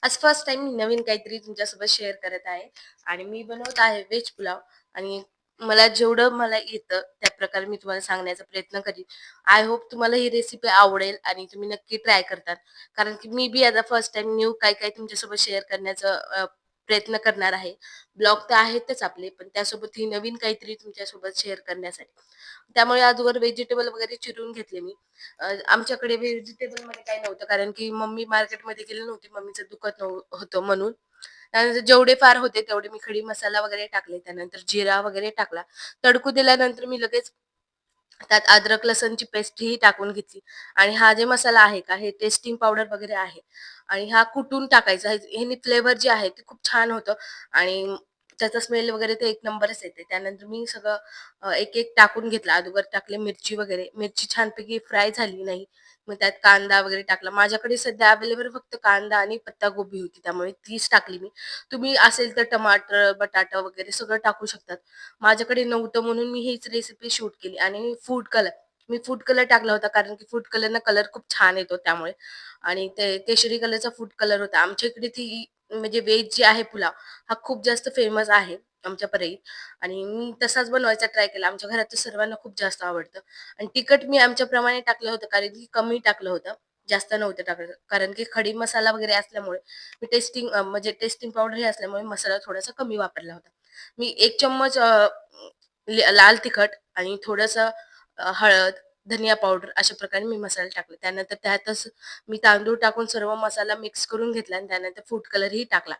आज first time मी नवीन काहीतरी तुमच्यासोबत शेअर करत आहे आणि मी बनवत आहे व्हेज पुलाव आणि मला जेवढं मला येतं त्या प्रकारे मी तुम्हाला सांगण्याचा प्रयत्न करीन. आय होप तुम्हाला ही रेसिपी आवडेल आणि तुम्ही नक्की ट्राय करतात. कारण की मी be as a first time new काही तुमच्यासोबत शेअर करण्याचा प्रयत्न करणार आहे. ब्लॉग तर आहेतच आपले, पण त्यासोबत ही नवीन काहीतरी तुमच्यासोबत शेअर करण्यासाठी. त्यामुळे अगोदर व्हेजिटेबल वगैरे चिरून घेतले मी. आमच्याकडे व्हेजिटेबलमध्ये काही नव्हतं कारण की मम्मी मार्केटमध्ये गेली नव्हती. मम्मीचं दुखत होतं म्हणून. त्यानंतर जेवढे फार होते तेवढे मी खडी मसाला वगैरे टाकले. त्यानंतर जिरा वगैरे टाकला. तडकू दिल्यानंतर मी लगेच त्यात अद्रक लसणची पेस्ट ही टाकून घेतली आणि हा जे मसाला आहे का हे टेस्टिंग पावडर वगैरे आहे आणि हा कुटून टाकायचा. ह्यानी फ्लेवर जे आहे ते खूप छान होतं आणि त्याचा स्मेल वगैरे ते एक नंबरच येते. त्यानंतर मी सगळं एक-एक टाकून घेतलं. अगोदर टाकले मिरची वगैरे. मिरची छानपैकी फ्राय झाली नाही. मग त्यात कांदा वगैरे टाकला. माझ्याकडे सध्या अवेलेबल फक्त कांदा आणि पत्ताकोबी होती. त्यामुळे तीच टाकली मी. तुम्ही असेल तर टमाटर, बटाटा वगैरे सगळं टाकू शकतात. माझ्याकडे नव्हतं म्हणून मी हीच रेसिपी शूट केली आणि फूड कलर. मी फूड कलर टाकला होता कारण की फूड कलरनं कलर खूप छान येतो त्यामुळे आणि ते केशरी कलरचा फूड कलर होता. आमच्या इकडे ती म्हणजे व्हेज जी आहे पुलाव हा खूप जास्त फेमस आहे आमच्या परेत आणि मी तसाच बनवायचा ट्राय केला. आमच्या घरात तर सर्वांना खूप जास्त आवडतं आणि तिखट मी आमच्याप्रमाणे टाकलं होतं कारण की कमी टाकलं होतं. जास्त नव्हतं टाकलं कारण की खडी मसाला वगैरे असल्यामुळे मी म्हणजे टेस्टिंग पावडर हे असल्यामुळे मसाला थोडासा कमी वापरला होता. मी 1 चम्मच लाल तिखट आणि थोडंसं हळद, धनिया पावडर अशा प्रकारे मी मसाला टाकला. त्यानंतर त्यातच मी तांदूळ टाकून सर्व मसाला मिक्स करून घेतला आणि त्यानंतर फूड कलरही टाकला.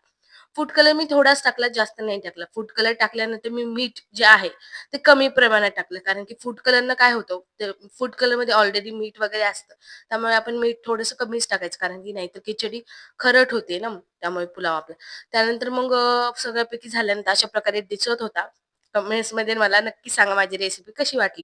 फूड कलर मी थोडाच टाकला, जास्त नाही टाकला. फूड कलर टाकल्यानंतर मी मीठ जे आहे ते कमी प्रमाणात टाकलं. कारण की फूड कलरनं काय होतं, ते फूड कलरमध्ये ऑलरेडी मीठ वगैरे असतं. त्यामुळे आपण मीठ थोडंसं कमीच टाकायचं कारण की नाहीतर खिचडी खरट होते ना, त्यामुळे पुलाव आपला. त्यानंतर मग सगळ्यापैकी झाल्यानंतर अशा प्रकारे दिसत होता. कमेंट्समध्ये मला नक्की सांगा माझी रेसिपी कशी वाटली.